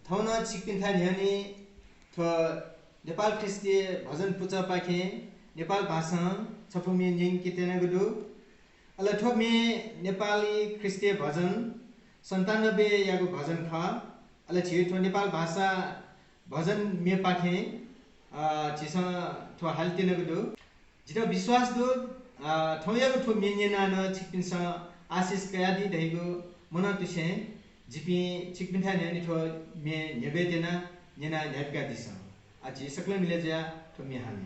थौन छिकपिन थाल ह्यानी थ नेपाल ख्रिस्टीय भजन पूजा पाखे नेपाल भाषा छपुमी निङ कितेना गुदु अल ठोमे नेपाली ख्रिस्टीय भजन 97 यागु भजन ख अल छिटो नेपाल भाषा भजन मे पाखे छिस थो हालतिन गुदु जिरो विश्वास दु थौयागु ठो मेन्यना न छिकपिन स आशिष कयादि दैगु मना तुसे जिपि छिकपिन था न्यानि ठो मे नेबेदेना नेना न्यापका दिस आजि सकल मिलेजा ठो मे हामे